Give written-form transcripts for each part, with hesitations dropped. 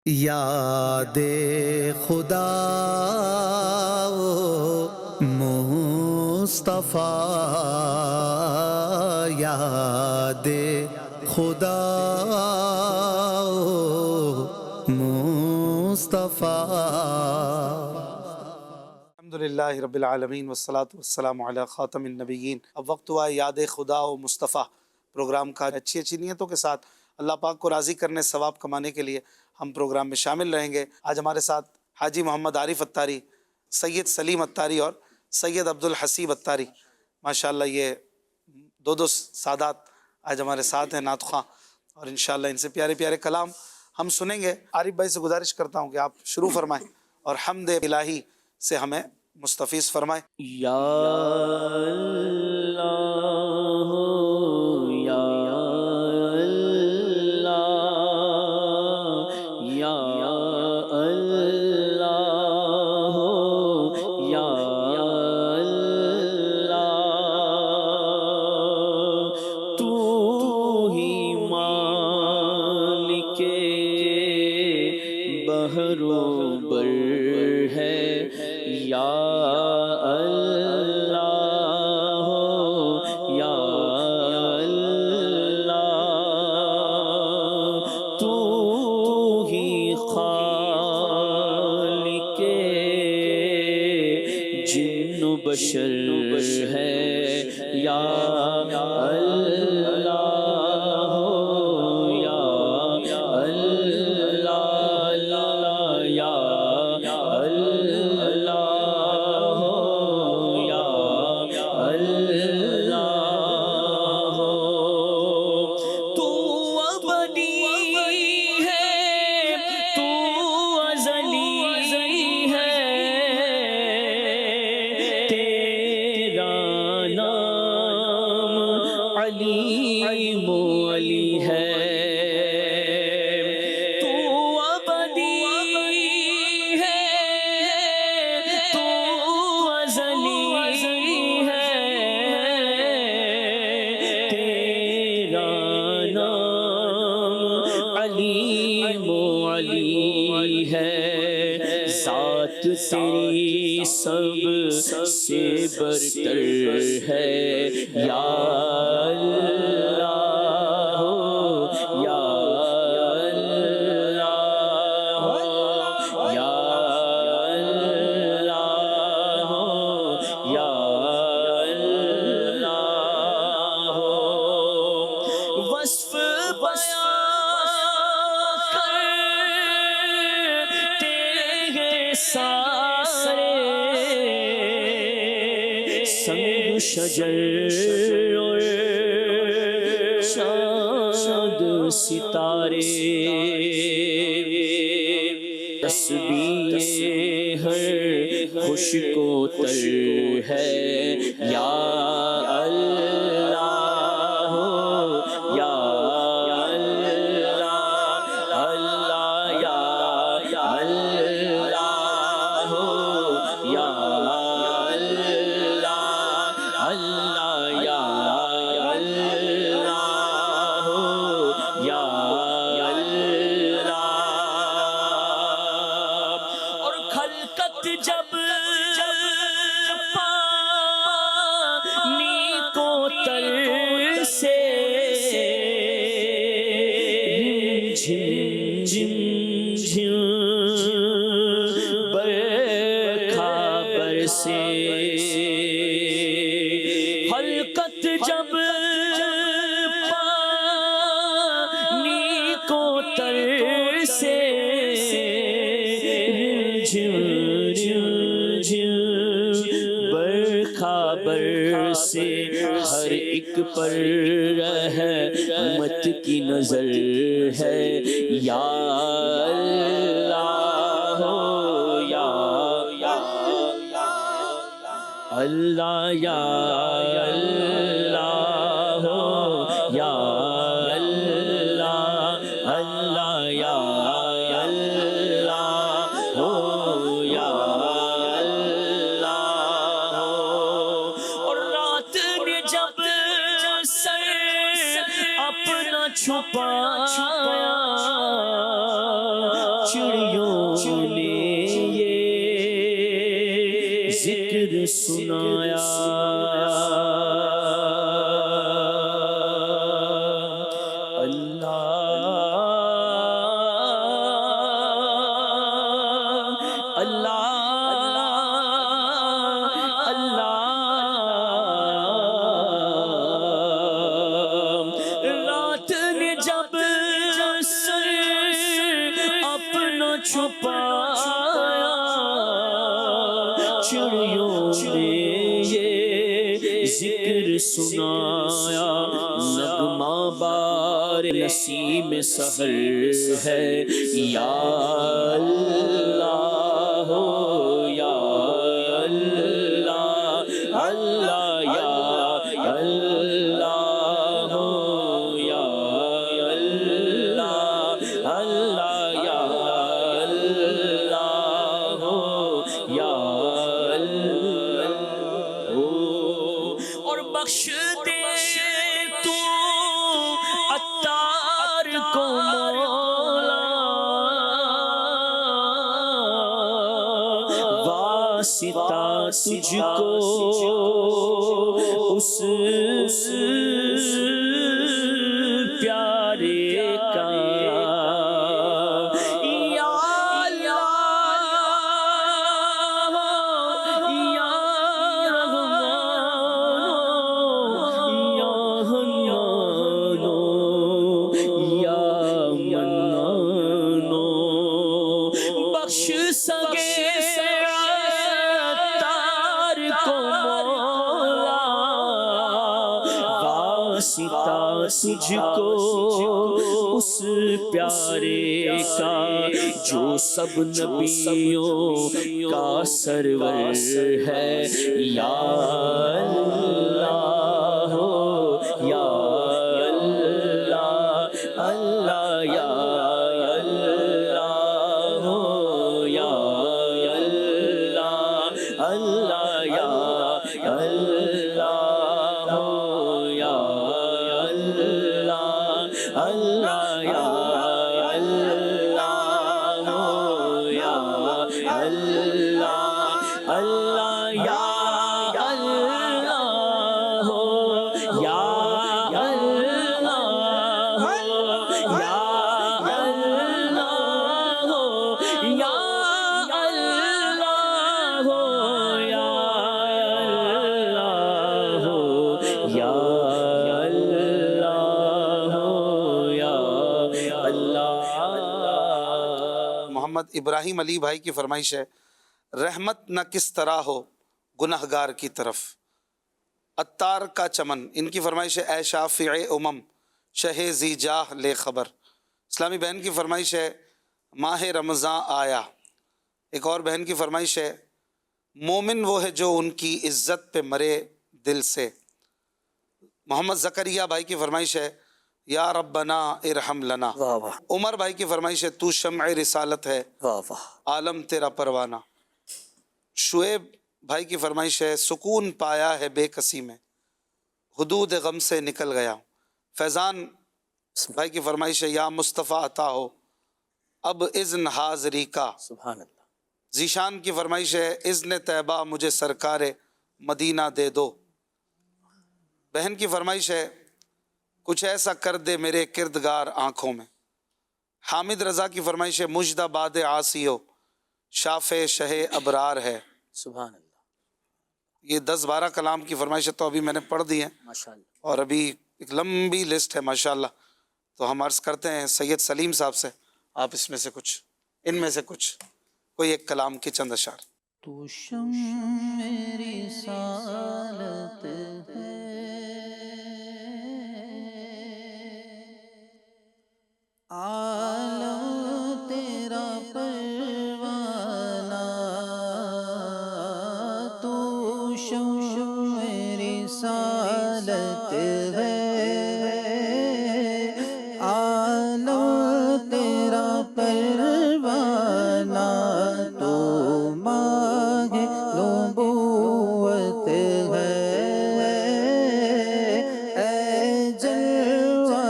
یاد خدا مصطفیٰ، یاد خدا مصطفیٰ۔ الحمدللہ رب العالمین والصلاة والسلام علی خاتم النبیین۔ اب وقت ہوا ہے یاد خدا و مصطفیٰ پروگرام کا۔ اچھی نیتوں کے ساتھ اللہ پاک کو راضی کرنے، ثواب کمانے کے لیے ہم پروگرام میں شامل رہیں گے۔ آج ہمارے ساتھ حاجی محمد عارف اتاری، سید سلیم اتاری اور سید عبدالحسیب اتاری، ماشاءاللہ یہ دو سادات آج ہمارے ساتھ ہیں، نعت خواں، اور انشاءاللہ ان سے پیارے پیارے کلام ہم سنیں گے۔ عارف بھائی سے گزارش کرتا ہوں کہ آپ شروع فرمائیں اور حمد الہی سے ہمیں مستفیض فرمائیں۔ یا اللہ یا اللہ یا اللہ یا اللہ، تو ہی مالک بحر و بر ہے، یا اللہ یا اللہ، تو ہی خالق جن و بشر ہے، یا اللہ یا اللہ یا علی ہے، تو ابدی ہے، تو ازلی ہے، تیرا نام علیم و علی ہے، ذات تیری سب سے برتر ہے، یا وصف بیان کرتے ہیں سارے، سنگ شجر اور چاند ستارے، تسبیح ہر خشک و تر ہے، یا جب پانی کو تر سے جھم جھم جھم برکھا برسے، خلقت جب پانی کو تر سے برکھا برسے، ہر ایک پر رحمت کی نظر ہے، یا اللہ یا اللہ یا اللہ یا اللہ اللہ یا چھپایا چڑیوں نے یہ ذکر سنایا چھپایا چڑیوں نے یہ ذکر سنایا نغمہ بار نسیم سحر ہے یا اللہ ہو یا اللہ اللہ یا اللہ ہو یا اللہ اللہ یا بخش دے تو عطار کو مولا واسطہ تجھ کو اس پیارے کا تجھ کو اس پیارے کا جو سب نبیوں کا سرور ہے یا اللہ ہو یا اللہ اللہ یا اللہ ہو یا اللہ اللہ یا اللہ ہو یا اللہ یا اللہ ہو یا اللہ اللہ یا اللہ ہو یا اللہ ہو یا اللہ ہو یا اللہ ہو یا اللہ ہو یا محمد ابراہیم علی بھائی کی فرمائش ہے رحمت نہ کس طرح ہو گنہگار کی طرف عطار کا چمن ان کی فرمائش ہے اے شافع امم شہ ذی جاہ لے خبر اسلامی بہن کی فرمائش ہے ماہ رمضان آیا ایک اور بہن کی فرمائش ہے مومن وہ ہے جو ان کی عزت پہ مرے دل سے محمد زکریا بھائی کی فرمائش ہے یا ربنا ارحم لنا عمر بھائی کی فرمائش ہے تو شمع رسالت ہے عالم تیرا پروانہ شعیب بھائی کی فرمائش ہے سکون پایا ہے بے کسی میں حدود غم سے نکل گیا فیضان بھائی کی فرمائش ہے یا مصطفیٰ عطا ہو اب اذن حاضری کا سبحان اللہ ذیشان کی فرمائش ہے اذن طیبہ مجھے سرکار مدینہ دے دو بہن کی فرمائش ہے کچھ ایسا کر دے میرے کردگار آنکھوں میں حامد رضا کی فرمائش ہے مجدہ باد عاصیو شاف شہ ابرار ہے سبحان اللہ یہ 10-12 کلام کی فرمائش ہے تو ابھی میں نے پڑھ دی ہیں ماشاءاللہ اور ابھی ایک لمبی لسٹ ہے ماشاءاللہ تو ہم عرض کرتے ہیں سید سلیم صاحب سے آپ اس میں سے کچھ ان میں سے کچھ کوئی ایک کلام کے چند اشعار تو شمع رسالت ہے عالم تیرا پروانہ تو شمع رسالت ہے عالم تیرا پروانہ تو ماہ نبوت ہے اے جلوہ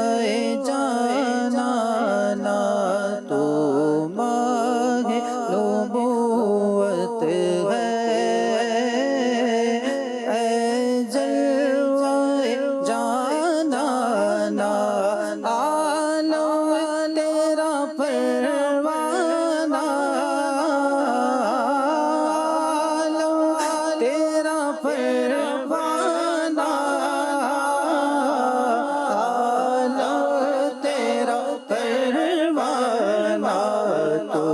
جانان تو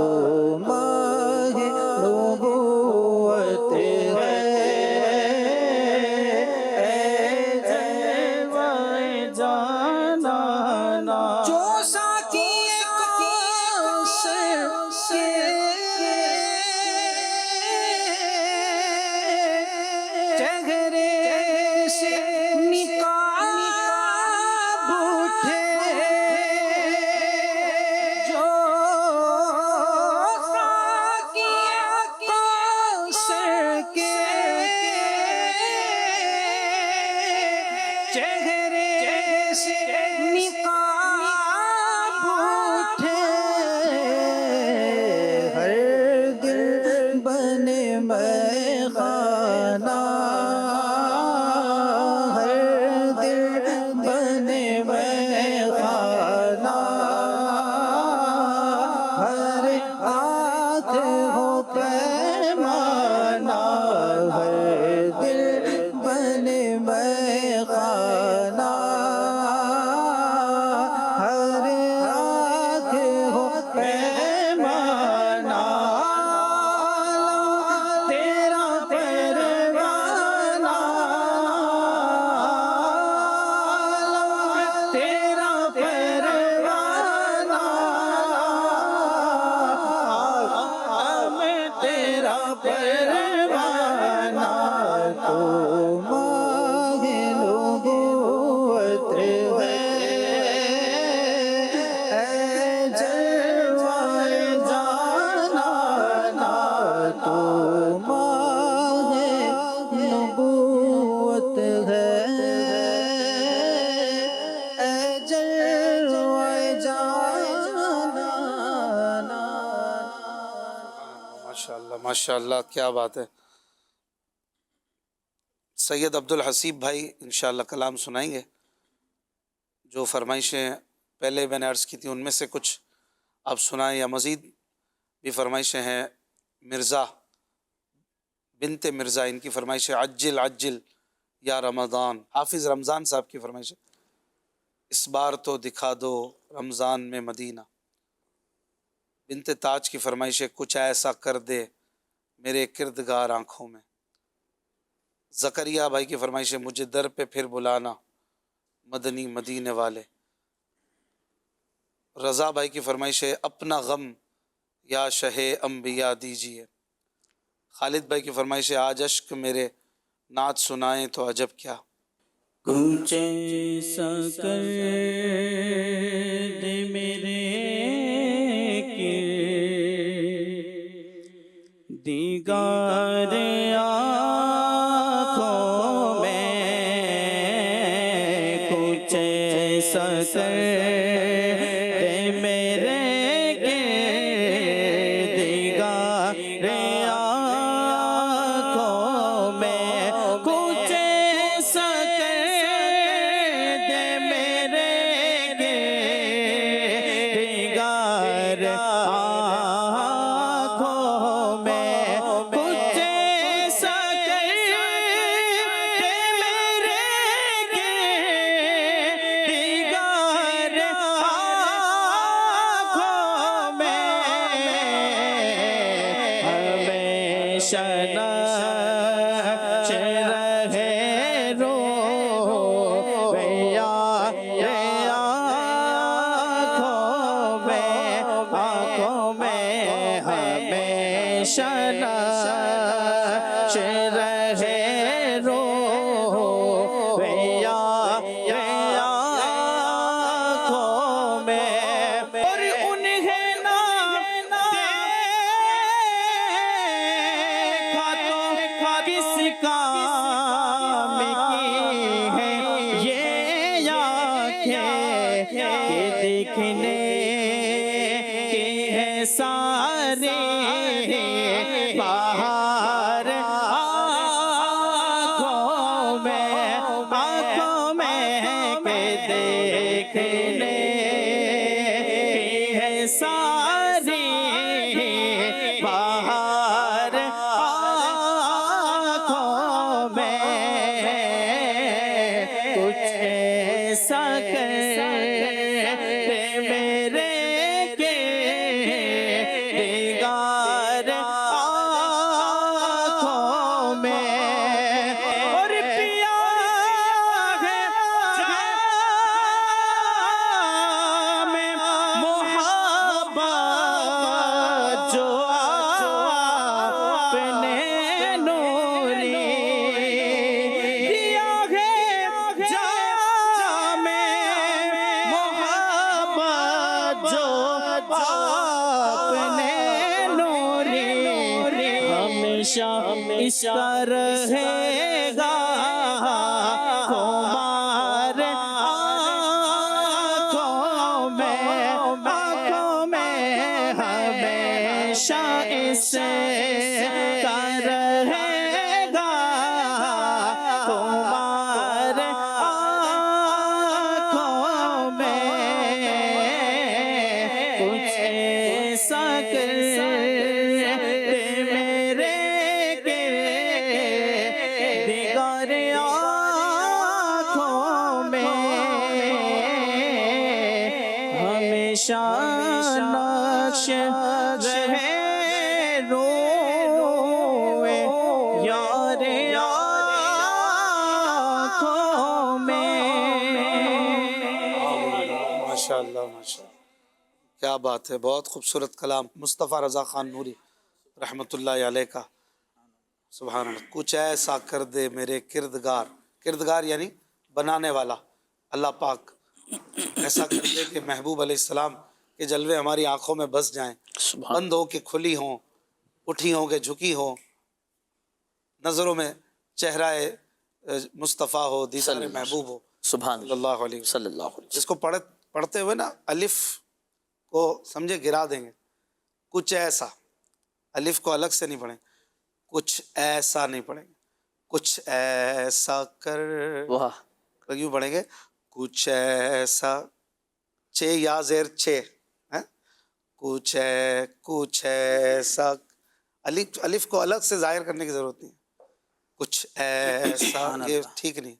ماہ نبوت ہے، اے جلوہ جانانا جو ساقی کوثر کے چہرے سے نقاب اٹھے، جو ساقی کوثر کے چہرے سے نقاب اٹھے، ہر دل بنے میں خانہ، ہر دل بنے میں خانہ، ہر آنکھ ہو پیمانہ، ہر دل بنے میں خانہ، ہر آنکھ ہو پیمانہ، تیرا پروانہ، تیرا پروانہ، میں تیرا پروانہ، تو ماہ نبوت ہے، اے جلوہ جانانا، تو ماہ نبوت ہے، اے جلوہ جانانا۔ ماشاءاللہ ماشاءاللہ، کیا بات ہے۔ سید عبدالحسیب بھائی انشاءاللہ کلام سنائیں گے۔ جو فرمائشیں پہلے میں نے عرض کی تھی ان میں سے کچھ آپ سنائیں، یا مزید بھی فرمائشیں ہیں۔ مرزا بنت مرزا، ان کی فرمائش ہے عجل عجل یا رمضان۔ حافظ رمضان صاحب کی فرمائش ہے اس بار تو دکھا دو رمضان میں مدینہ۔ بنت تاج کی فرمائش ہے کچھ ایسا کر دے میرے کردگار آنکھوں میں۔ زکریا بھائی کی فرمائش ہے مجھے در پہ پھر بلانا مدنی مدینے والے۔ رضا بھائی کی فرمائش ہے اپنا غم یا شہ انبیاء دیجیے۔ خالد بھائی کی فرمائش ہے آج اشک میرے نعت سنائیں تو عجب کیا۔ کچھ ایسا کر دے میرے دیگر آنکھوں میں، کچھ ایسا کر دے میرے دیگر آنکھوں میں، کچھ ایسا کر دے میرے دیگر آنکھوں میں، نقش رہے رویا آنکھوں میں ہمیشہ نقش رہے رویا آنکھوں میں، اور انہیں نہ کس کام کی ہے یہ آنکھیں کہ دیکھنے کی ہے ساری باہر آنکھوں میں کہ دیکھنے کی ہے ساری باہر کچھ ایسا کر میرے ہمیشہ اس کا رہے گا ہمارے آنکھوں میں ہمیشہ اس کا رہے گا ہمارے آنکھوں میں کچھ ایسا کر نقش رہے روئے یار آنکھوں میں. ماشاء اللہ ماشاء اللہ، کیا بات ہے، بہت خوبصورت کلام مصطفیٰ رضا خان نوری رحمۃ اللہ علیہ کا. سبحان اللہ. کچھ ایسا کر دے میرے کردگار، کردگار یعنی بنانے والا، اللہ پاک ایسا کر دے کہ محبوب علیہ السلام کے جلوے ہماری آنکھوں میں بس جائیں، بند ہو کے کھلی ہوں، اٹھی ہوں کہ جھکی ہوں، نظروں میں چہرہ مصطفیٰ ہو، دیدار محبوب ہو سبحان صلی اللہ علیہ وسلم. صلی اللہ علیہ وسلم. اس کو پڑھتے ہوئے نا الف کو سمجھے گرا دیں گے. کچھ ایسا، الف کو الگ سے نہیں پڑھیں، کچھ ایسا نہیں پڑھیں گے، کچھ ایسا کر یوں پڑھیں گے، کچھ ایسا، چھ یا زیر چھ، کچھ ایسا، الف کو الگ سے ظاہر کرنے کی ضرورت نہیں، کچھ ایسا، یہ ٹھیک نہیں.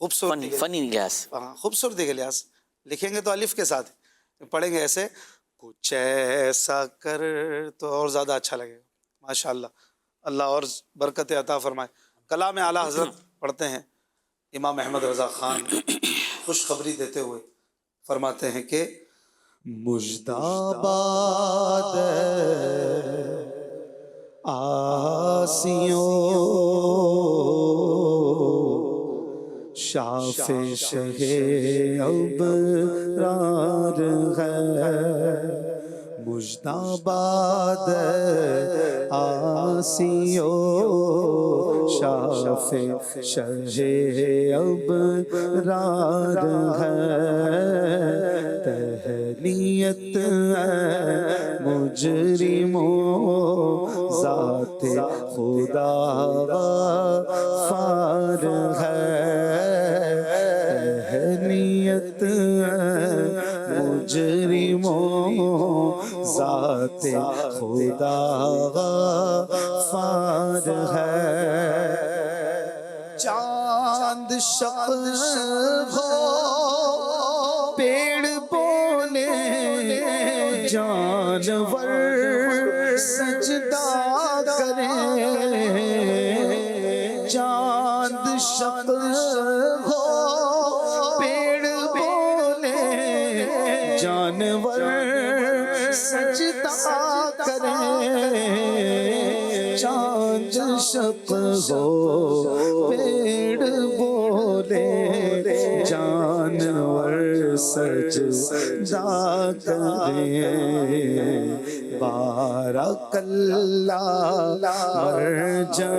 خوبصورتی فنی لحاظ، خوبصورتی کے لحاظ لکھیں گے تو الف کے ساتھ، پڑھیں گے ایسے کچھ ایسا کر تو اور زیادہ اچھا لگے گا. ماشاء اللہ، اللہ اور برکت عطا فرمائے. کلام اعلیٰ حضرت پڑھتے ہیں امام احمد رضا خان، خوشخبری دیتے ہوئے فرماتے ہیں کہ مجداباد آسیوں شاف شہ ابرار ہے، مجداباد آسیوں شاف شہ ابرار ہے، تہنیت مجرموں ذات خدا غفار ہے، تہنیت مجرموں ذات خدا غفار ہے. چاند شق ہو پیڑ بولے جانور سجدہ کریں، چاند شق ہو پیڑ بولے جانور سجدہ کریں، چاند شق ہو پیڑ بولے جانور سجدہ کریں. بارک اللہ مرجع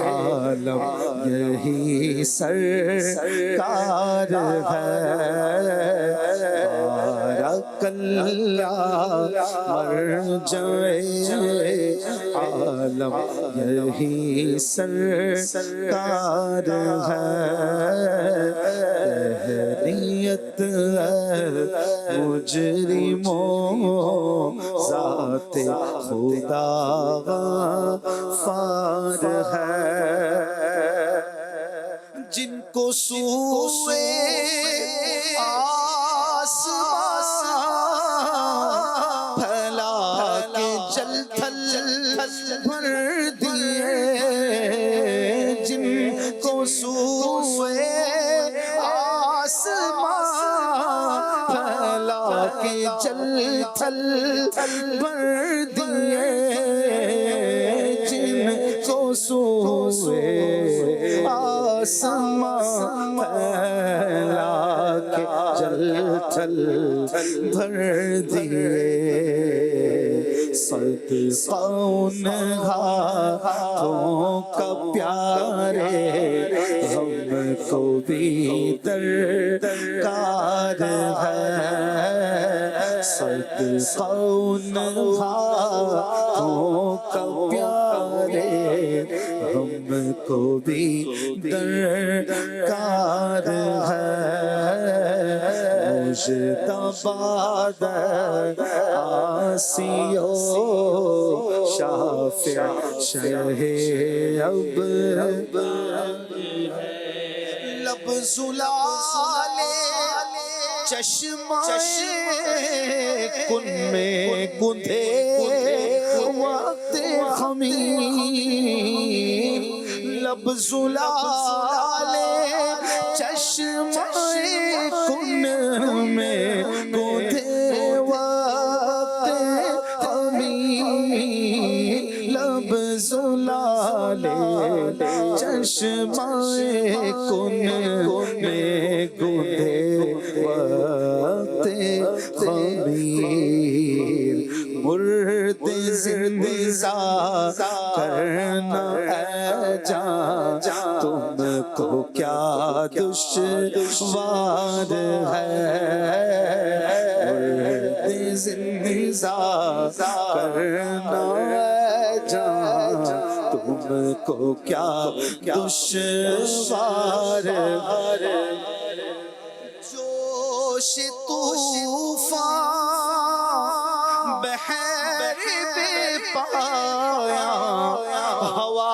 عالم یہی سرکار ہے، بارک اللہ مرجع عالم یہی سرکار ہے، تہنیت مجرموں ذات خدا غفار ہے. جن کو سوئے آسمان پھیلا کے جل تھل بھر دیے، جن کو سوئے آسمان پھیلا کے جل تھل بھر دیے، جن کو سوئے آسمان پھیلا کے جل تھل بھر دیے، صدقہ ان ہاتھوں کا پیارے ہم کو بھی درکار ہے صدقہ ان ہاتھوں کا پیارے ہم کو بھی درکار ہے مجتبی آسی و شافع شہ اب لب زلال چشمہ کن میں گندھے وقت خمیر لب زلال چشمہ کن میں گندھے وقت خمیر لب زلال چشمہ کن میں گندھے وقت خمیر مرد زندہ کرنا اے جان تم کو کیا دشوار ہے مرد زندہ کرنا اے جان تم کو کیا دشوار ہے جوش طوفان بحر بے پایا ہوا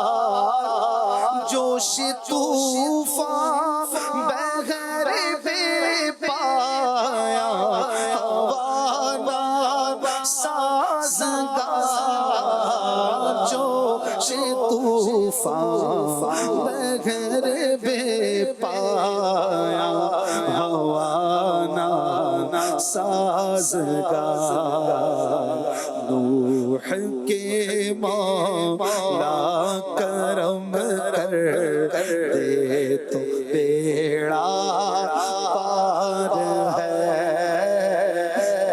ناسازگار جوش طوفان بحر بے پایا ہوا ناسازگار جوش طوفان بغیر بے پایا ہوا ناسازگار نوح کے مولا کرم کر دے تو بیڑا پار ہے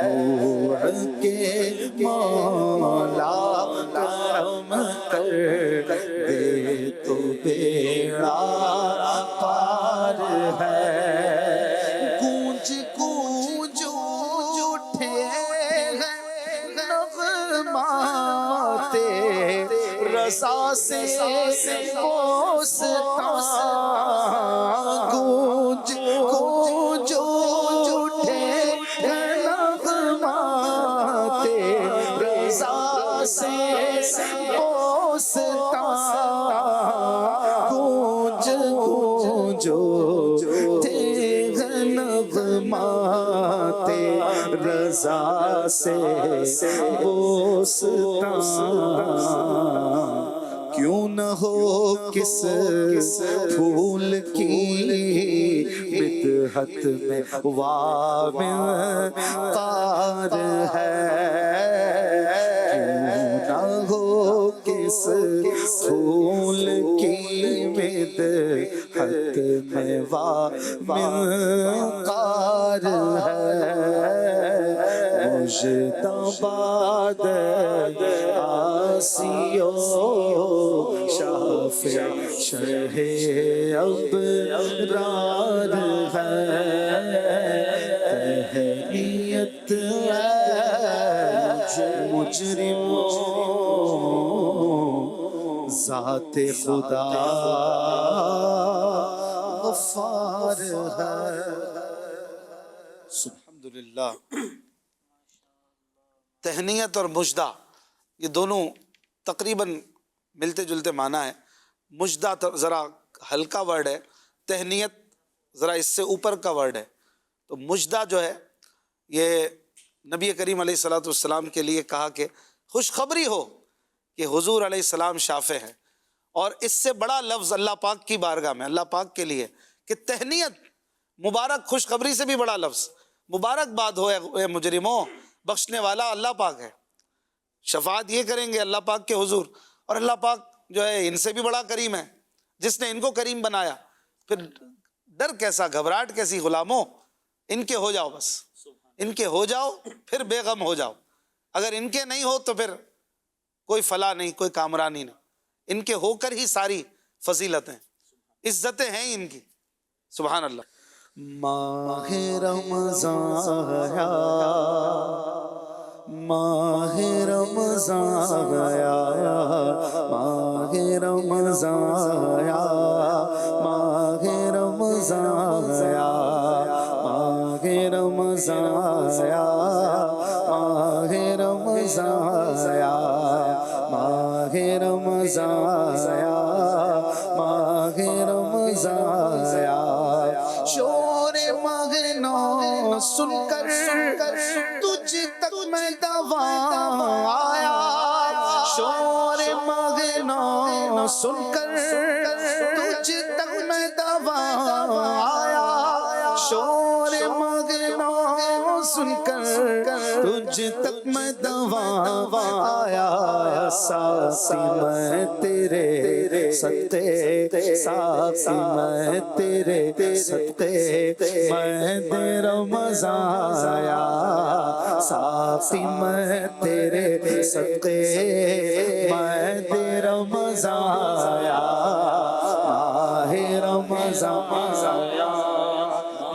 نوح کے مولا کرم کر دے تو بیڑا پار ہے گونج گونج اٹھے ہیں نغمات رضا سے بوستان گونج گونج اٹھے ہیں نغمات رضا سے بوستان گونج گونج اٹھے ہیں نغمات رضا سے بوستان کیوں نہ ہو کس پھول کی بدحت میں وامقار ہے کیوں نہ ہو کس پھول کی بدحت میں وامقار ہے مجتبی آسی و شافع شہ ابرار ہے تہنیت مجرموں ذات خدا غفار ہے الحمدللہ تہنیت اور مجدہ یہ دونوں تقریباً ملتے جلتے معنی ہے مجدہ ذرا ہلکا ورڈ ہے تہنیت ذرا اس سے اوپر کا ورڈ ہے تو مجدہ جو ہے یہ نبی کریم علیہ الصلوۃ والسلام کے لیے کہا کہ خوشخبری ہو کہ حضور علیہ السلام شافع ہے اور اس سے بڑا لفظ اللہ پاک کی بارگاہ میں اللہ پاک کے لیے کہ تہنیت مبارک خوشخبری سے بھی بڑا لفظ مبارک باد ہو اے مجرموں بخشنے والا اللہ پاک ہے شفاعت یہ کریں گے اللہ پاک کے حضور اور اللہ پاک جو ہے ان سے بھی بڑا کریم ہے جس نے ان کو کریم بنایا پھر ڈر کیسا گھبراہٹ کیسی غلاموں ان کے ہو جاؤ، بس ان کے ہو جاؤ، پھر بے غم ہو جاؤ. اگر ان کے نہیں ہو تو پھر کوئی فلاح نہیں، کوئی کامرانی نہیں. ان کے ہو کر ہی ساری فضیلتیں، عزتیں ہیں ان کی. سبحان اللہ. ماہ رمضان آیا، ماہ رمضان آیا، ماہ رمضان آیا، ماہ رمضان آیا، ماہ رمضان آیا، ماہ رمضان آیا، ماہ رمضان آیا، ماہ رمضان آیا. شور مغنو سن کر تجھ تک میں دوا آیا، شور مغنو سن کر تجھ تک میں دوا آیا، شور مغنو سن کر تجھ تک میں دوا آیا. ساقی میں تیرے صدقے، ساقی میں تیرے صدقے میں دے رمضان آیا، ساقی میں تیرے صدقے میں دے رمضان آیا. ماہ رمضان آیا،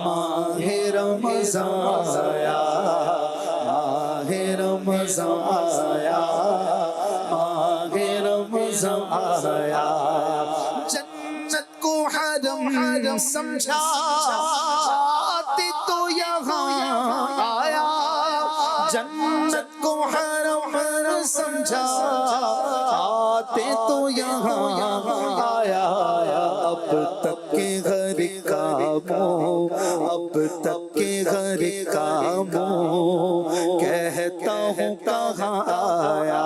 ماہ رمضان آیا، ماہ رمضان آیا، ماہ رمضان آیا. جنت کو حرم سمجھاتے تو یہاں آیا، جنت کو حرم سمجھاتے تو یہاں آیا. اب تک کے گھر کا منہ، اب تک کے گھر کا منہ کہتا ہوں کہاں آیا،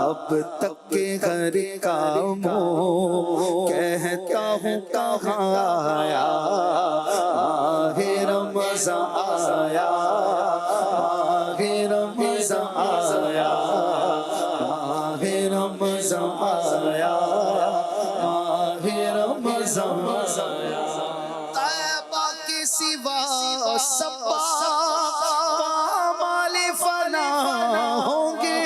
اب تک کے گھر کا منہ کہتا ہوں کہاں آیا. ماہ رمضان آیا، ماہ رمضان آیا، ماہ رمضان آیا، ماہ رمضان آیا. طیبہ کے سوا سب پامال فنا ہوں گے،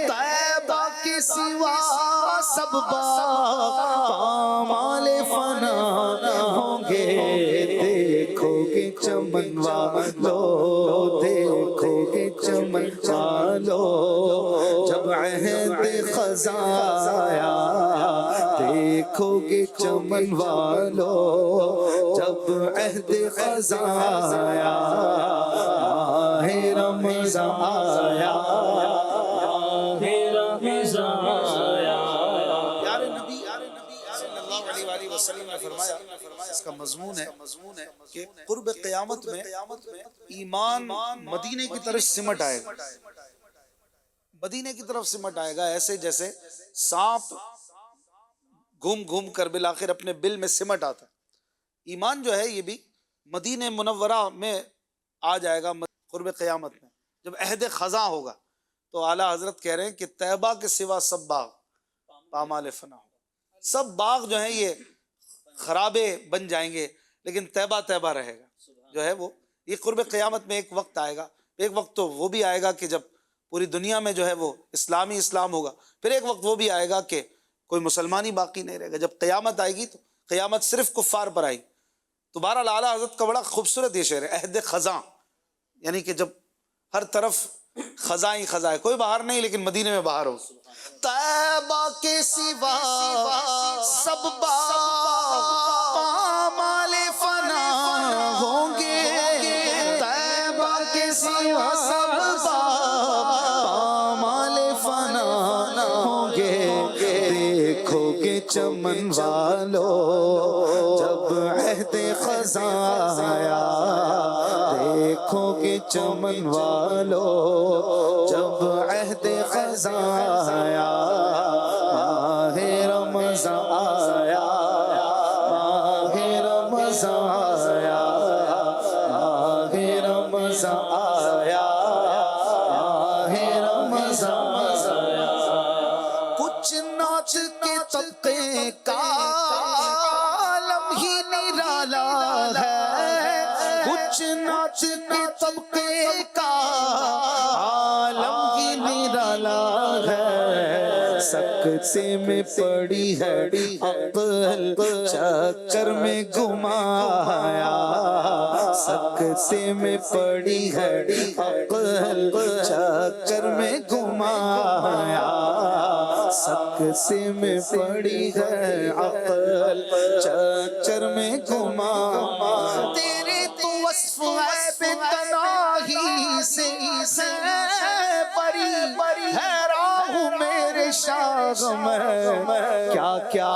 طیبہ کے سوا سب پامال فنا ہوں گے. دیکھو گے چمن والو، دیکھو گے چمن والو جب عہد خزاں آیا، دیکھو گے چمن والو جب عہد خزاں آیا. ماہ رمضان آیا، ماہ رمضان آیا. پیارے نبی صلی اللہ علیہ وسلم نے فرمایا، اس کا مضمون ہے کہ قرب قیامت میں ایمان مدینے کی طرف سمٹ آئے گا، مدینے کی طرف سمٹ آئے گا، ایسے جیسے سانپ گھوم گھوم کر بالآخر اپنے بل میں سمٹ آتا ہے. ایمان جو ہے یہ بھی مدینہ منورہ میں آ جائے گا قرب قیامت میں. جب عہد خزاں ہوگا تو اعلیٰ حضرت کہہ رہے ہیں کہ طیبہ کے سوا سب باغ پامال فنا ہوگا. سب باغ جو ہیں یہ خرابے بن جائیں گے، لیکن طیبہ طیبہ رہے گا. جو ہے وہ یہ قرب قیامت میں ایک وقت آئے گا. ایک وقت تو وہ بھی آئے گا کہ جب پوری دنیا میں جو ہے وہ اسلامی اسلام ہوگا. پھر ایک وقت وہ بھی آئے گا کہ کوئی مسلمانی باقی نہیں رہے گا. جب قیامت آئے گی تو قیامت صرف کفار پر آئے گی. تو بہرحال اعلیٰ حضرت کا بڑا خوبصورت یہ شعر ہے عہد خزاں، یعنی کہ جب ہر طرف خزاں ہی خزاں ہے، کوئی باہر نہیں لیکن مدینے میں باہر ہو. طیبہ کے سوا سب پامال فنا ہوں گے، طیبہ کے سوا سب پامال فنا ہوں گے. دیکھو گے چمن والو جب عہد خزاں آیا، دیکھو گے چمن والو جب عہد خزاں آیا. ماہ رمضان آیا، ماہ رمضان آیا، ماہ رمضان آیا، ماہ رمضان آیا. کچھ ناچ کے طبقے کا عالم ہی نرالا ہے، کچھ نعت کے طبقے کا عالم ہی نرالا ہے، سکتے میں پڑی ہے عقل چکر میں گھمایا، سکتے میں پڑی ہے عقل چکر میں گھمایا، سکتے میں پڑی ہے عقل چکر میں گھمایا، تیرے تو وصف ہے بے تناہی سے بری ہے راہ میرے شاغ میں، کیا کیا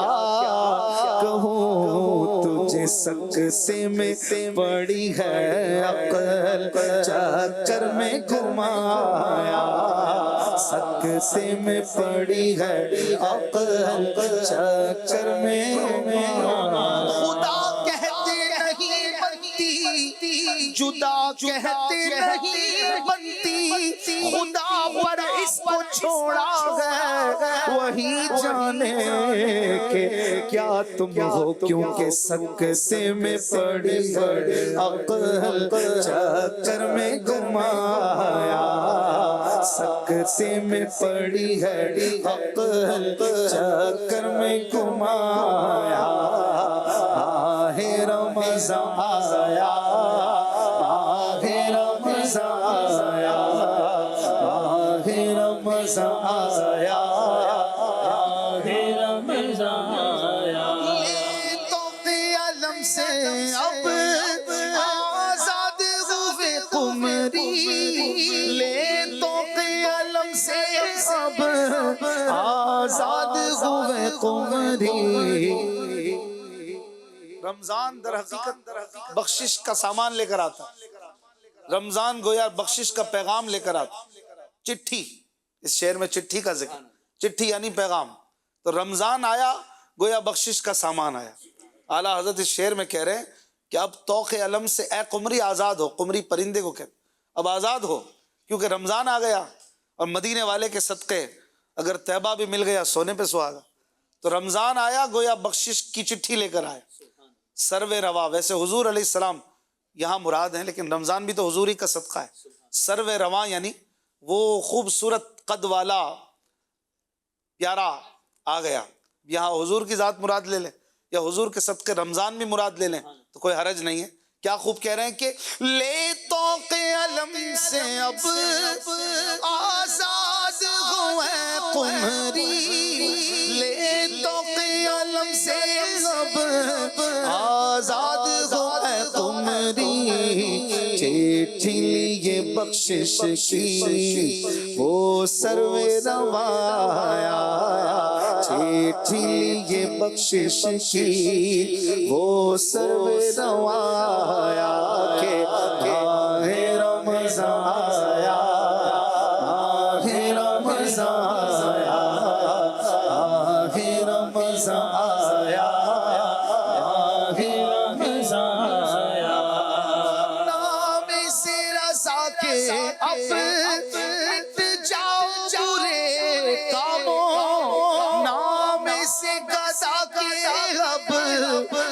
کہوں تجھے، سکتے میں پڑی ہے عقل چکر میں گھمایا، سکتے میں پڑی ہے عقل چکر میں گھمایا، خدا کہتے نہیں بنتی، جدا کہتے نہیں بنتی، خدا پر اس کو چھوڑا ہے وہی جانے کہ کیا تم ہو، کیونکہ سکتے میں پڑی ہے عقل چکر میں گھمایا، سکتے میں پڑی ہے عقل چکر میں گھمایا، آہ رمضان آیا، آہ رمضان آیا، آہ رمضان آیا، آہ رمضان آیا، لے تو علم سے اب آزاد ہوئے قمری، لے تو علم سے اب آزاد ہوئے قمری، رمضان در حقیقت بخشش کا سامان لے کر آتا، رمضان گویا بخشش کا پیغام لے کر آتا، چٹھی، اس شعر میں چٹھی کا ذکر، چٹھی یعنی پیغام، تو رمضان آیا گویا بخشش کا سامان آیا۔ اعلیٰ حضرت اس شعر میں کہہ رہے ہیں کہ اب طوق علم سے اے قمری آزاد ہو، قمری پرندے کو کہتے اب آزاد ہو، کیونکہ رمضان آ گیا، اور مدینے والے کے صدقے اگر طیبہ بھی مل گیا سونے پہ سہاگا، تو رمضان آیا گویا بخشش کی چٹھی لے کر آیا، سرو روا، ویسے حضور علیہ السلام یہاں مراد ہیں لیکن رمضان بھی تو حضور ہی کا صدقہ ہے، سرو رواں یعنی وہ خوبصورت قد والا پیارا آ گیا، یہاں حضور کی ذات مراد لے لیں یا حضور کے صدقے رمضان بھی مراد لے لیں تو کوئی حرج نہیں ہے۔ کیا خوب کہہ رہے ہیں کہ لے طوق علم سے اب آزاد ہوئے قمری، لے طوق علم سے اب آزاد ہوئے قمری، چٹھی لیے بخشش کی وہ سرو روایا، چٹھی لیے بخشش کی وہ سرو روایا، کہ آہ رمضان آیا، آہ رمضان آیا، آہ رمضان آیا، آہ رمضان آیا، نام سے رضا کے اب مٹ جاؤ برے کاموں، نام سے گدا کے اب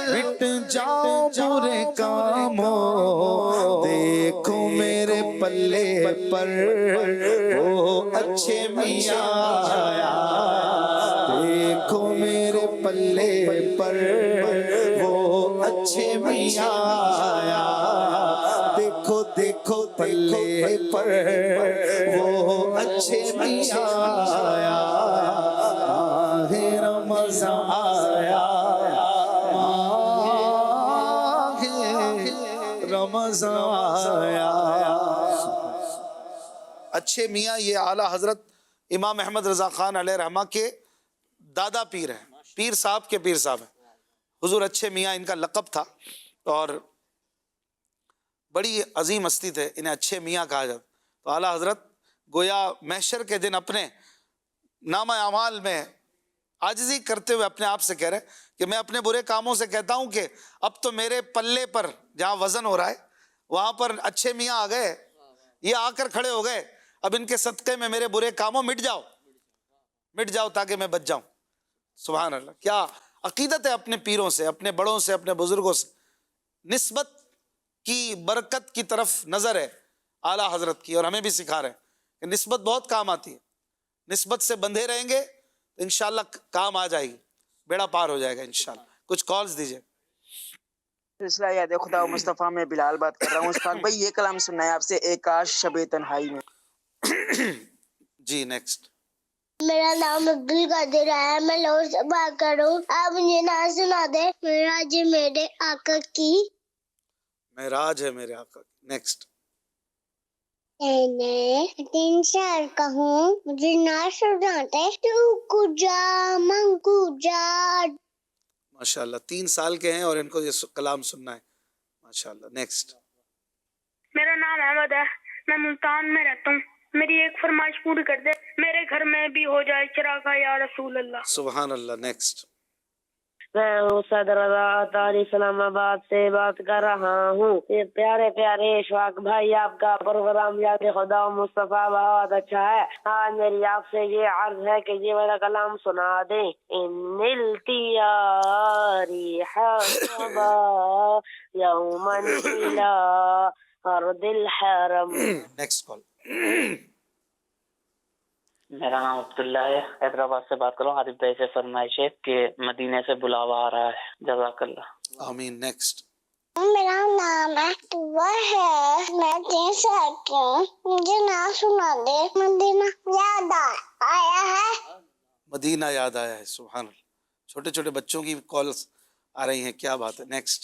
مٹ جاؤ برے کاموں، دیکھو میرے پلے پر وہ اچھے میاں آیا، دیکھو میرے پلے پر وہ اچھے میاں آیا، دیکھو دیکھو پلے پر وہ اچھے میاں آیا، آہ رمضان آیا، آہ رمضان آیا۔ اچھے میاں یہ اعلیٰ حضرت امام احمد رضا خان علیہ رحمہ کے دادا پیر ہیں، پیر صاحب کے پیر صاحب ہیں، حضور اچھے میاں ان کا لقب تھا، اور بڑی عظیم ہستی تھے، انہیں اچھے میاں کہا جاتا۔ تو اعلیٰ حضرت گویا محشر کے دن اپنے نامہ اعمال میں عاجزی کرتے ہوئے اپنے آپ سے کہہ رہے ہیں کہ میں اپنے برے کاموں سے کہتا ہوں کہ اب تو میرے پلے پر جہاں وزن ہو رہا ہے وہاں پر اچھے میاں آ گئے، یہ آ کر کھڑے ہو گئے، اب ان کے صدقے میں میرے برے کاموں مٹ جاؤ تاکہ میں بچ جاؤں۔ سبحان اللہ، کیا عقیدت ہے اپنے پیروں سے، اپنے بڑوں سے، اپنے بزرگوں سے، نسبت کی برکت کی طرف نظر ہے اعلیٰ حضرت کی، اور ہمیں بھی سکھا رہے ہیں کہ نسبت بہت کام آتی ہے. نسبت سے بندھے رہیں گے تو انشاءاللہ کام آ جائے گی، بیڑا پار ہو جائے گا انشاءاللہ. کچھ کالز دیجئے. سلسلہ یاد خدا و مصطفیٰ میں بلال بات کر رہا ہوں. اشفاق بھائی یہ کلام سننا ہے آپ سے، ایک کاش شب تنہائی میں. جی نیکسٹ. میرا نام عبدل قادر ہے، میں لاہور سے بات کر رہا ہوں. آپ مجھے نعت سنا دیں. معراج میرے آقا کی، معراج ہے میرے آقا. نیکسٹ. میں 3 سال کا ہوں، مجھے نعت سنا دیں. تو کجا من کجا. ماشاءاللہ 3 سال کے ہیں اور ان کو یہ کلام سننا ہے. ماشاءاللہ. نیکسٹ. میرا نام احمد ہے، میں ملتان میں رہتا ہوں. میری ایک فرمائش پوری کر دے، میرے گھر میں بھی ہو جائے چراغ یا رسول اللہ. سبحان اللہ. نیکسٹ. میں ہوں صدر رضا اطاری اسلام آباد سے بات کر رہا ہوں. یہ پیارے پیارے اشفاق بھائی، آپ کا پروگرام یاد خدا و مصطفیٰ بہت اچھا ہے. آج میری آپ سے یہ عرض ہے کہ یہ والا کلام سنا دیں. ان التیاری حسبا یوما الى ارض الحرم. Next call. میرا نام عبداللہ ہے، حیدرآباد سے بات کر رہا ہوں. عارف بھائی سے فرمائش ہے کہ مدینے سے بلاوا آ رہا ہے. جزاک اللہ. آمین. نیکسٹ. میرا نام احتوا ہے، میں 3 سال کی ہوں. مجھے نعت سنا دے. مدینہ یاد آیا ہے. مدینہ یاد آیا ہے. سبحان اللہ. چھوٹے چھوٹے بچوں کی کالز آ رہی ہیں، کیا بات ہے. نیکسٹ.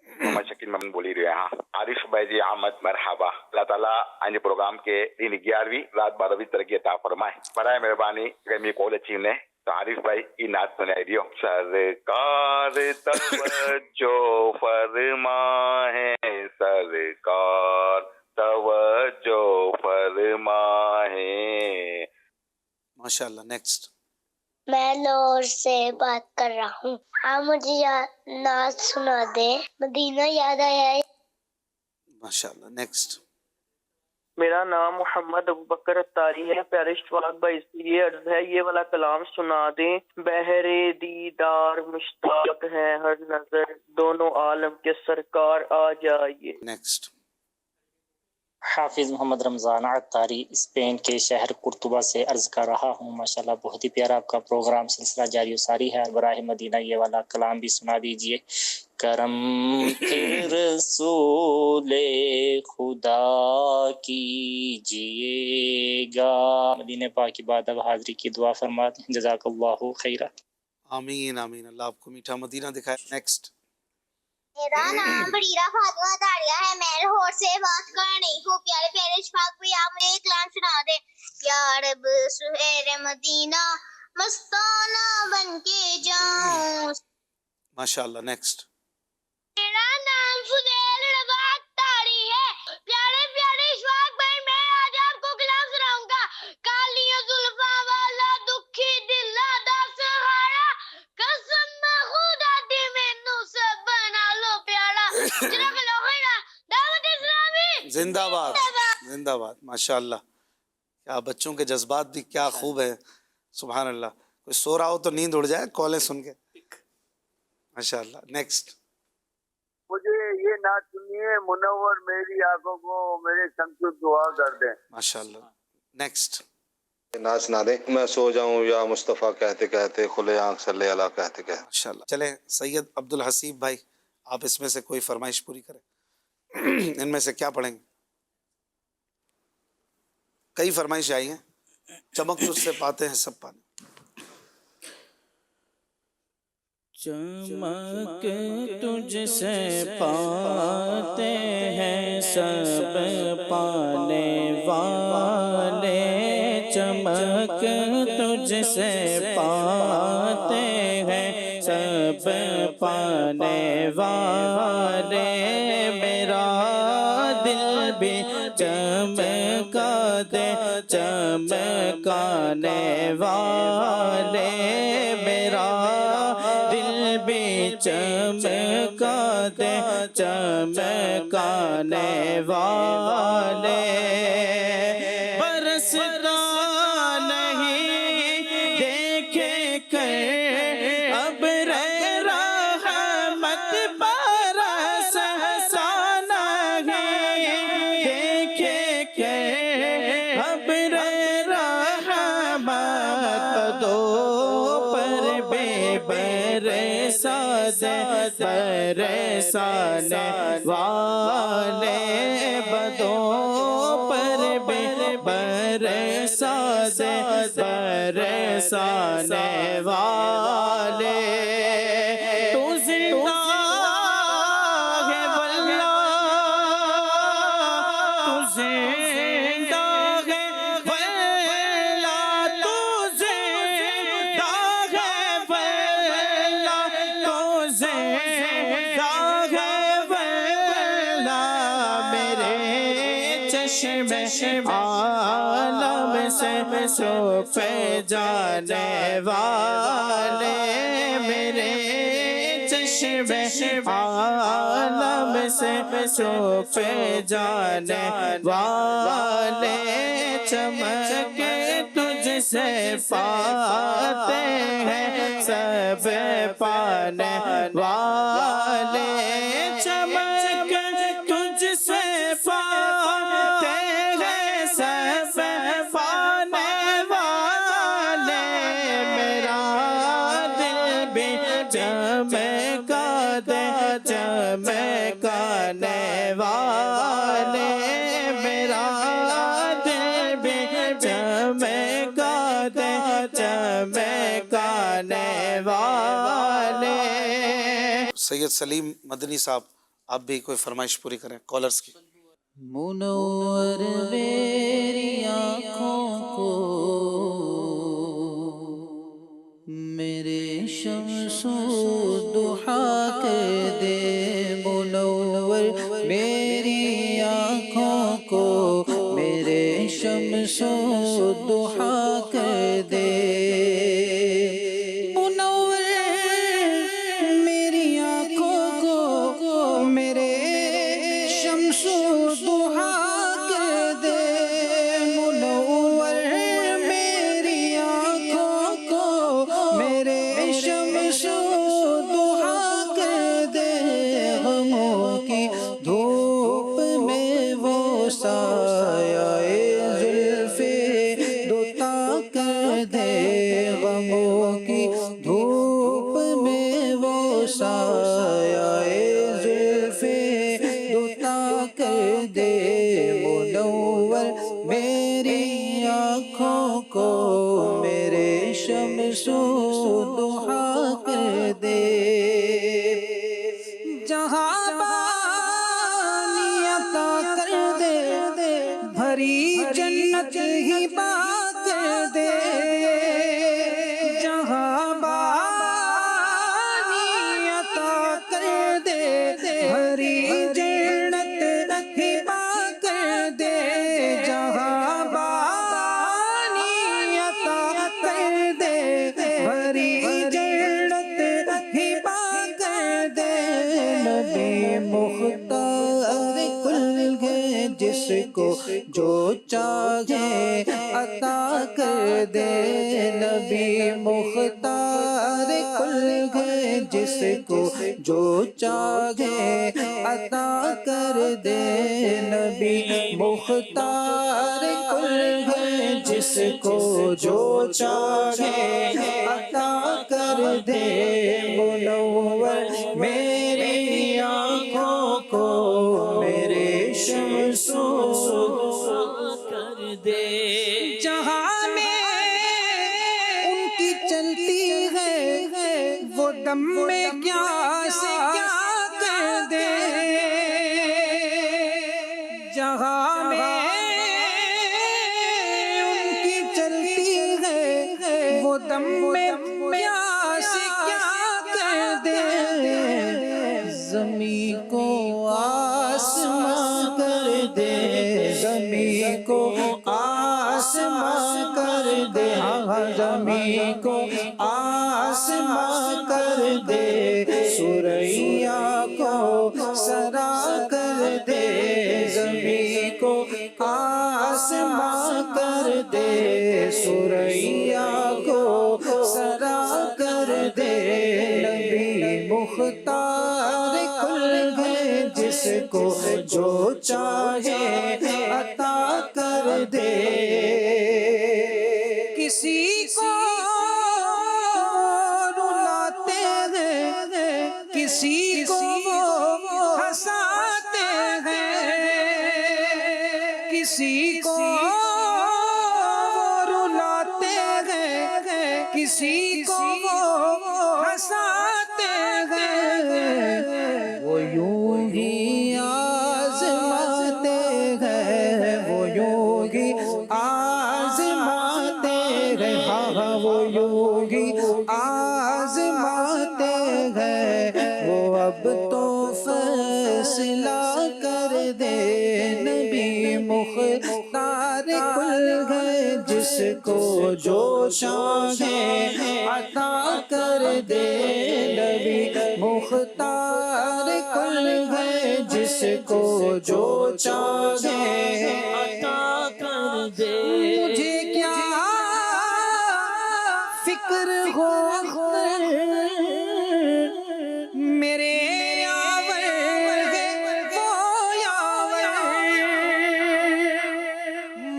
محمد شکیل ممن بولی رہے ہیں. عارف بھائی جی آمد مرحبا. اللہ تعالیٰ آج پروگرام کے دن 11ویں رات 12ویں ترقی عطا فرمائے. برائے مہربانی اگر میری کال اچھی نے تو عارف بھائی کی نعت سنائی دیو. سرکار توجہ فرمائے، سرکار توجہ فرمائے. ماشاءاللہ. نیکسٹ. میں لاہور سے بات کر رہا ہوں. آپ مجھے نعت سنا دیں. مدینہ یاد آیا ہے. ماشاءاللہ. نیکسٹ. میرا نام محمد ابوبکر اتاری ہے. پیارے اشفاق بھائی سے یہ عرض ہے یہ والا کلام سنا دیں. بہر دیدار مشتاق ہے ہر نظر، دونوں عالم کے سرکار آ جائیے. نیکسٹ. حافظ محمد رمضان عطاری اسپین کے شہر قرطبہ سے عرض کر رہا ہوں. ماشاءاللہ بہت ہی پیارا آپ کا پروگرام سلسلہ جاری و ساری ہے. براہ مدینہ یہ والا کلام بھی سنا دیجئے. کرم پھر رسول خدا کیجئے گا. مدینہ پاک کی بعد اب حاضری کی دعا فرما دیں. جزاک اللہ خیرہ. آمین آمین. اللہ آپ کو میٹھا مدینہ دکھائے. نیکسٹ. میرا نام بریرہ فاطمہ داڑیا ہے، میں لاہور سے بات کر رہی ہوں. پیارے پیارے اشفاق بھائی آپ مجھے ایک کلام سنا دیں. یا رب سہیر مدینہ مستانہ بن کے جاؤں. ماشاءاللہ. نیکسٹ. میرا نام فضیل رضا اتاری ہے. پیارے پیارے اشفاق بھائی میں آج آپ کو کلام سناؤں گا. کالیاں زلفاں والا دکھی دلا دا سہارا، قسم خدا دی مینوں سب بنا لو پیارا. جناب لوہیرا دعوت اسلامی زندہ باد. زندہ باد. ماشاءاللہ. کیا بچوں کے جذبات بھی کیا خوب ہے. سبحان اللہ. کوئی سو رہا ہو تو نیند اڑ جائے کالیں سن کے. ماشاءاللہ. نیکسٹ. مجھے یہ نعت سنیے. منور میری آنکھوں کو میرے شمس دعا کر دیں. ماشاءاللہ. نیکسٹ. نعت سنا دیں. میں سو جاؤں یا مصطفیٰ کہتے کہتے، کھلے آنکھ صلی اللہ کہتے کہتے. ماشاءاللہ. چلیں سید عبدالحسیب بھائی آپ اس میں سے کوئی فرمائش پوری کریں. ان میں سے کیا پڑھیں گے؟ کئی فرمائش آئی ہیں. چمک تجھ سے پاتے ہیں سب پانے. چمک تجھ سے پاتے ہیں سب پانے والے. چمک تجھ سے پاتے ہیں سب پانے والے. میرا دل بھی چمکا دے چمکانے والے. میرا دل بھی چمکا دے چمکانے والے. برستا نہیں دیکھے کر ابر رحمت برسانا دے برسانے والے بدوں پر بھی برسا دے برسانے والے تو زندہ ہے واللہ تو زندہ ہے واللہ تو زندہ ہے واللہ تو زندہ ہے واللہ میرے چشم عالم سے چھپ جانے والے میرے چشم عالم سے چھپ جانے والے چمک تجھ سے پاتے ہیں سب پانے والے چمک تجھ سے پاتے ہیں سب پانے والے میرا دل بھی چمکا دے چمکانے والے میرا دل بھی چمکا دے چمکانے والے. سید سلیم مدنی صاحب آپ بھی کوئی فرمائش پوری کریں کالرز کی. منور میری آنکھوں کو میرے شمس و ضحا کے دے منور میری آنکھوں کو میرے شمس و ضحا کے دے منور میری آنکھوں کو میرے شمس و ضحا کے دے منور میری آنکھوں کو میرے شمس و ضحا کے دے غموں کی دھوپ میں وہ سایہ زلف دوتا کر دے غموں کی دھوپ میں وہ سایہ زلف دوتا کر دے منور میری آنکھوں کو میرے شمس و ضحا کر دے جہاں بانی عطا کر دے بھری جنت ہی با کر دے جہاں بانی عطا کر دے بھری جنت ہی با کر دے جہاں بانی عطا کر دے بھری جنت ہی با کر دے نبی مختار کل ہے جس کو جو چاہے عطا کر دے نبی مختار کل ہے جس کو جو چاہے عطا کر دے نبی مختار کل ہے جس کو جو چاہے عطا کر دے منور میری آنکھوں کو میرے شمس و ضحا کر دے جہاں میں ان کی چلتی ہے وہ دم میں کیا سے کیا کر دے جہاں میں ان کی چلتی ہے وہ دم میں کیا سے کیا کر دے زمین کو آسمان کر دے زمین کو آسمان کر دے زمین کو آسمان کر دے سوریا کو سرا کر دے زمین کو آسمان کر دے سوریا کو سرا کر دے نبی مختار کل ہے جس کو جو چاہے عطا کر دے کسی کو رلاتے ہیں کسی کو وہ رلاتے ہیں، کسی کو وہ ہنساتے ہیں، وہ یوں ہی آزماتے ہیں، وہ یوں ہی آزماتے ہیں، ہاں وہ یوں ہی آزماتے ہیں، وہ اب تو فیصلہ کر دے نبی مختار کل ہے، جس کو جو چاہے عطا کر دے نبی مختار کل ہے، جس کو جو چاہے عطا کر دے۔ مجھے کیا فکر ہو میرے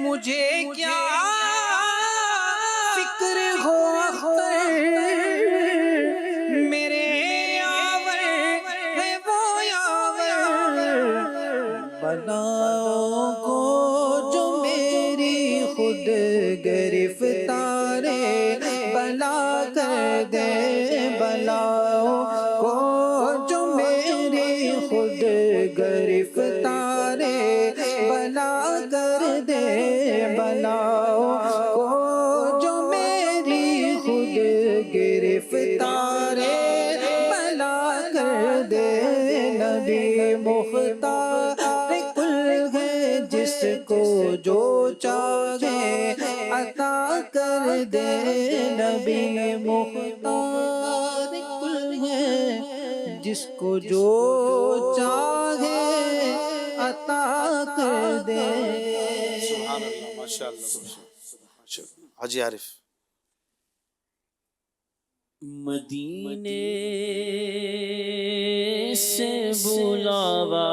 مجھے کیا فکر ہو میرے آور ہے وہ یاور، بلاؤں کو جو میری خود گرفتارے بلا کر دے، بلاؤں کو جو میری خود گرفتارے بلا کر دے، بلاؤں کو جو میری خود گرفتارے بلا کر دے، نبی مختار کل ہے، جس کو جو چاہے عطا کر دے، نبی مختار کل ہے، جس کو جو چاہے عطا کر دے۔ سبحان اللہ، ماشاء اللہ، حاجی عارف۔ مدینے سے بلاوا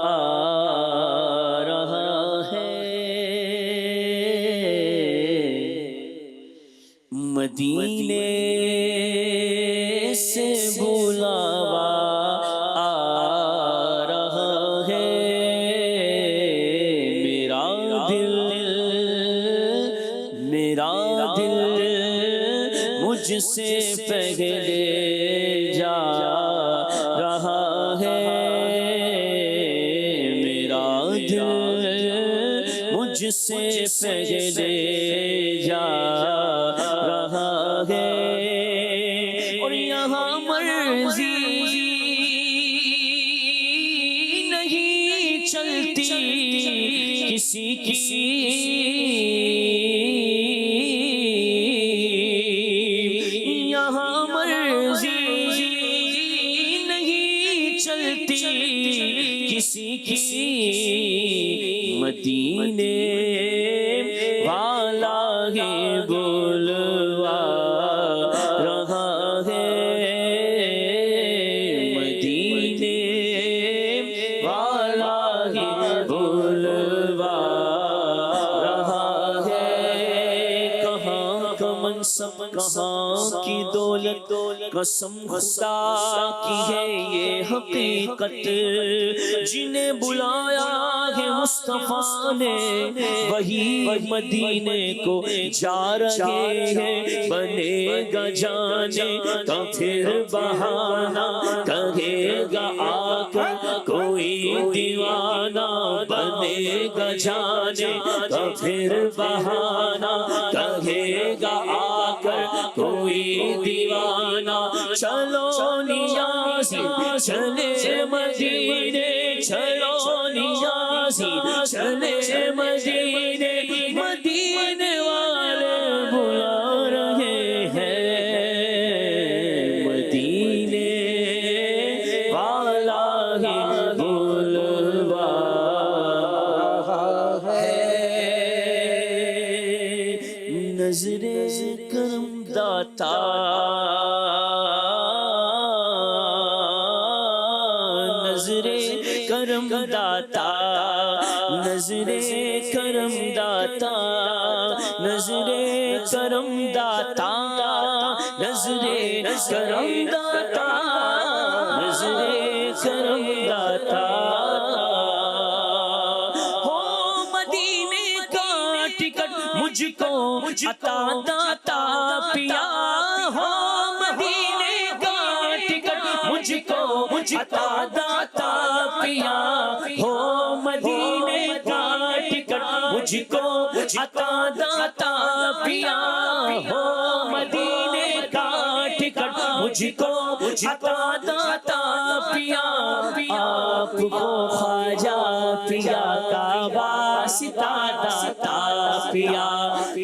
آ رہا ہے، مدینے سے بلاوا آ رہا ہے، میرا دل مجھ سے پہلے جا رہا ہے، میرا دل مجھ سے پہلے جا رہا ہے، اور یہاں مرضی نہیں چلتی کسی کی، یہاں مرضی نہیں چلتی کسی کی، مدینے والا ہی بلوا رہا ہے، مدینے والا ہی بلوا رہا ہے، کہاں کا منصب کہاں کی دولت، قسم خدا کی ہے یہ حقیقت، جنہیں بلایا ہے مصطفیٰ نے وہی مدینے کو جا رہے ہیں، بنے گا جانے کا پھر بہانہ، کہے گا آ کر کوئی دیوانہ، بنے گا جانے کا پھر بہانہ، کہے گا آ کر کوئی دیوانہ، چلو نیازی چلے مدینے، چلو نیازی چلے مدینے، مدینے والے بلا رہے ہیں، مدینے والا ہی بلوا رہا ہے، نظر کرم داتا، نظر کرم داتا، نظر کرم داتا، نظر کرم داتا، نظر کرم داتا، نظر کرم داتا، ہو مدینے مجھ کو عطا داتا پیا ہو مدینے کا ٹکٹ مجھ کو عطا داتا پیا ہو مدینے کا ٹکٹ مجھ کو عطا داتا پیا ہو مدینے کا ٹکٹ مجھ کو عطا داتا پیا آپ کو خواجہ پیا کا واسطہ داتا پیا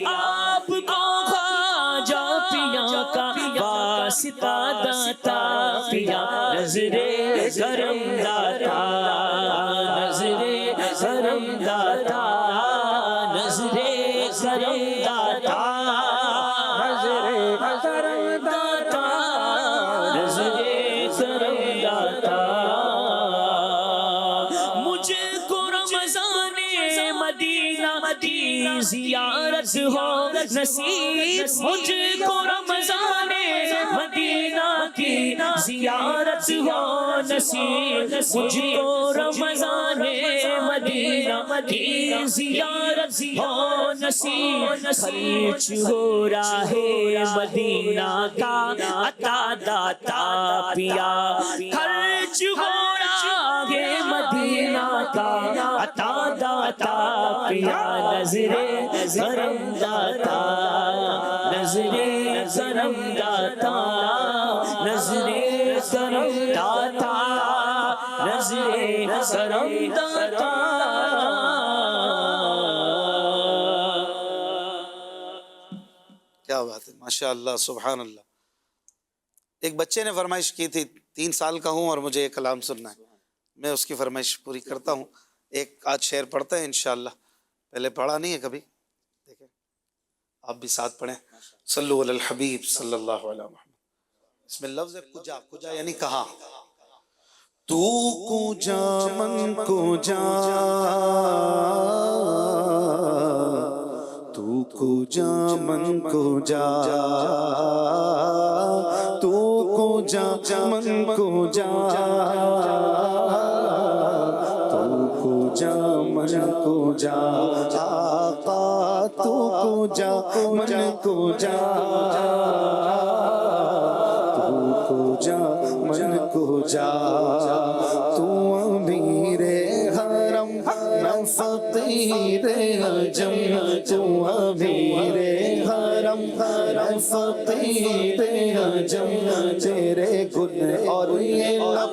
آپ کو خواجہ پیا کا واسطہ داتا پیا نظر کرم داتا نظر کرم داتا نظر کرم داتا نظر کرم داتا نظر کرم داتا مجھے کو رمضان مدینہ کی زیارت ہو نصیب مجھے کو رمضان مدینہ کی زیارت ہو نصیب مجھ کو رمضان مدینہ کی زیارت ہو نصیب خرچ ہو راہ مدینہ کا عطا داتا پیا خرچ ہو راہ مدینہ کا عطا داتا پیا نظر کرم داتا نظر کرم داتا نظر کرم داتا نظر کرم داتا کیا بات ہے ماشاء اللہ سبحان اللہ. ایک بچے نے فرمائش کی تھی 3 سال کا ہوں اور مجھے یہ کلام سننا ہے. میں اس کی فرمائش پوری کرتا ہوں. ایک آج شعر پڑھتے ہیں انشاءاللہ. پہلے پڑھا نہیں ہے کبھی, دیکھیں آپ بھی ساتھ پڑھیں. صلو علی الحبیب صلی اللہ علیہ محمد. اس میں لفظ ہے کجا. کجا یعنی کہاں. تو کجا من کجا تو کجا من کجا تو کجا من کجا تو کجا من کجا آقا تو کجا من کجا تو کجا من کجا تو امیر حرم میں فقیر عجم تو امیر حرم میں فقیر عجم تیرے گل اور یہ لب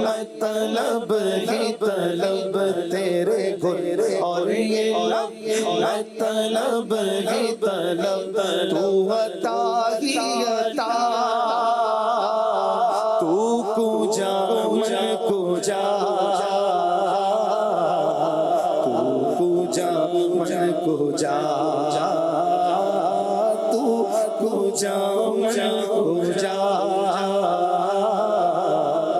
میں طلب ہی طلب تیرے گل اور یہ لب میں طلب ہی طلب تو عطا ہی عطا تو کجا من کجا تو کجا من کجا تو کجا من کجا تو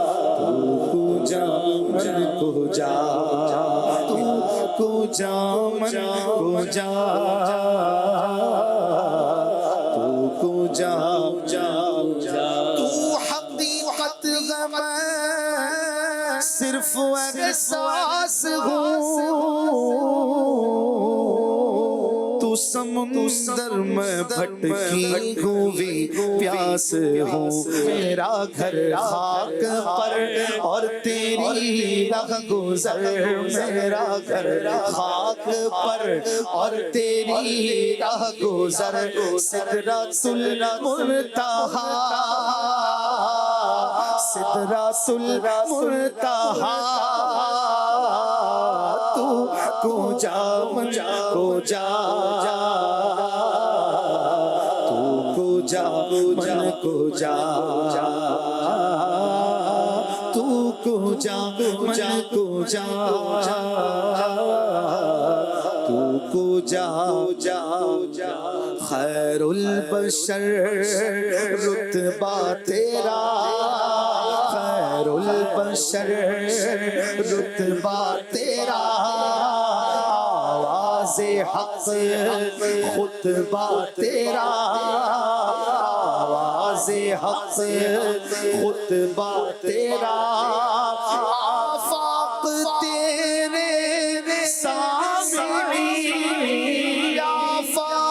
کجا من کجا تو کجا من کجا تو کجا تو حقیقت غم صرف احساس ہوں تو سمندر میں بھٹکی ہوئی پیاس ہوں میرا گھر خاک پر اور تیری راہ گزر میرا گھر خاک پر اور تیری راہ گزر سدرۃ المنتہا سدرۃ المنتہا تو کجا من کجا تو کجا من کجا تو کجا من کجا تو کجا خیر البشر رتبہ تیرا خیر البشر رتبہ تیرا آواز حق خطبہ تیرا آواز حق خطبہ تیرا آفاق تیرے سامنے آفاق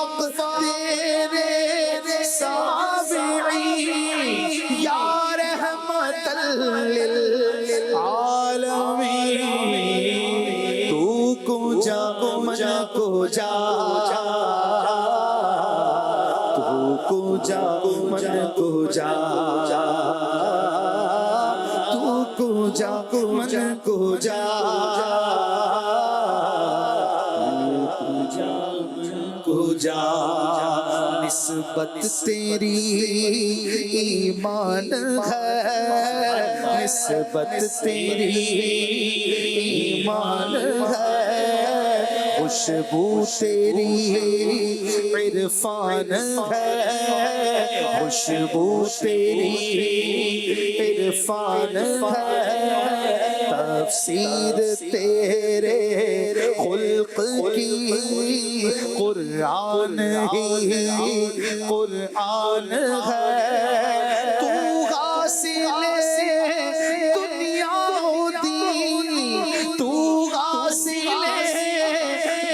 کو جا تو کو جا من کو جا تو کو جا من کو جا کو جا نسبت تیری ایمان ہے نسبت تیری ایمان ہے خوشبو تیری عرفان ہے خوشبو تیری عرفان ہے تفسیر تیرے خلق کی قرآن ہی قرآن ہے تو غاسل دنیا و دین تو غاسل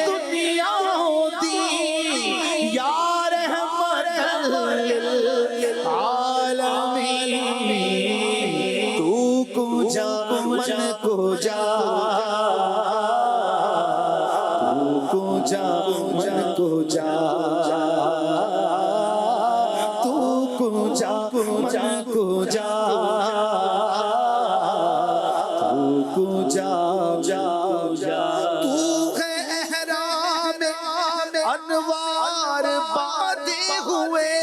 دنیا و دین یا رحمت للعالمین تو کو جا من کو جا تو کو جا من کو جا تو کو جا من کو جا تو کو جا تو ہے احرام انوار باندھے ہوئے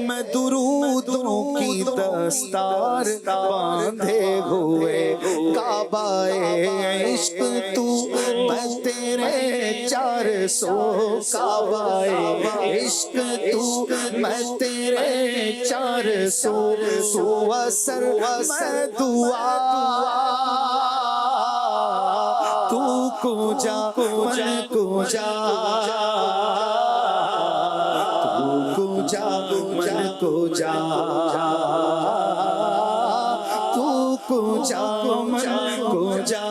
میں درودوں کی دستار باندھے ہوئے کعبہ عشق تو میں تیرے 400 کعبہ عشق تو میں تیرے 400 تو اثر میں دعا تو کو جا من کو جا تو کو جا من کو جا تو کو جا من کو جا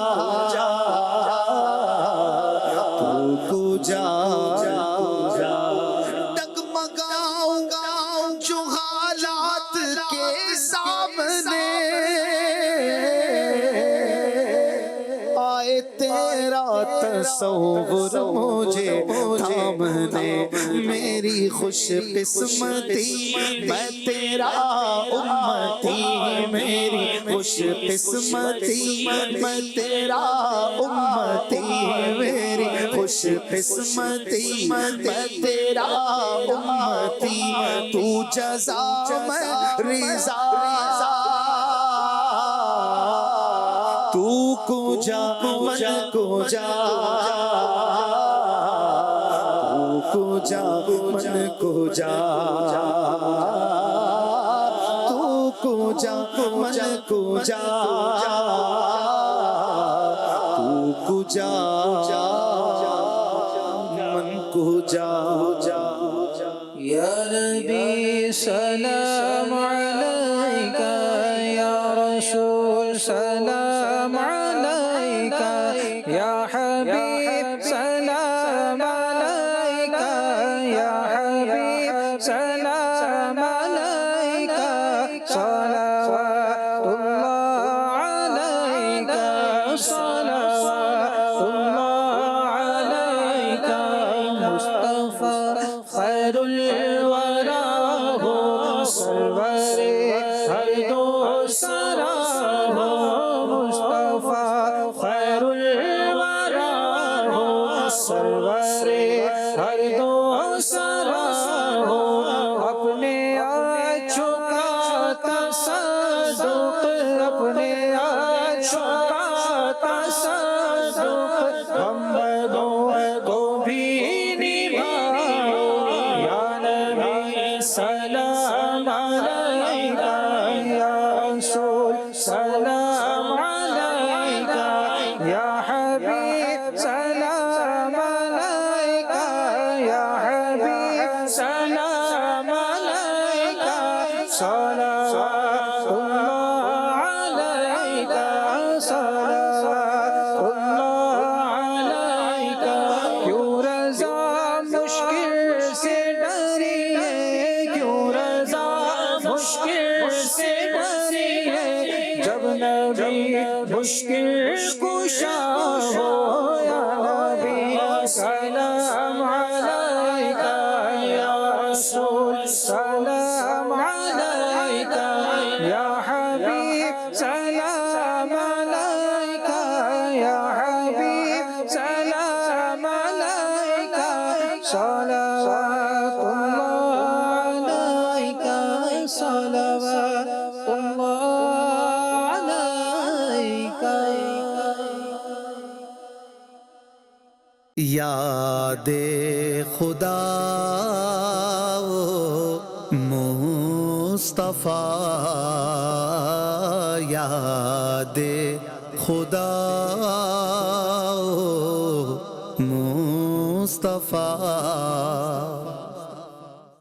تو کو جا ڈگمگاؤں گا جو حالات کے سامنے آئے تیرا تصور مجھے تھامنے میری خوش قسمتی میں تیرا امتی میری خوش قسمتی میں تیرا امتی میری خوش قسمتی میں تیرا امتی تو جزا میں رضا تو کو جا من کو جا تو کو جا من کو جا تو کو جا من کو جا تو کو جا من کو جا یا نبی سلام علیکہ یا رسول سلام علیکہ یا حبیب سلام علیکہ یا حبیب سلام علیکہ صلوات اللہ علیکہ صلوات اللہ علیکہ مصطفیٰ خیر الورا ہو سرور ہر دو سرا ہو مصطفیٰ خیر الورا ہو سرور ہر دو سرا ہو اپنے آنچوں کا تصدق اپنے آنچوں کا تصدق ہم بدوں کو بھی نبھاؤ یا نبی سلام علیکہ یا رسول سلام علیکہ یا حبیب سلام علیکہ یا حبیب سلام علیکہ صلوات اللہ علیکہ صلوات اللہ علیکہ کیوں رضا مشکل سے ڈری ہے کیوں رضا مشکل سے ڈری ہے جب نبی مشکل کشا یاد خدا مصطفیٰ یاد خدا مصطفیٰ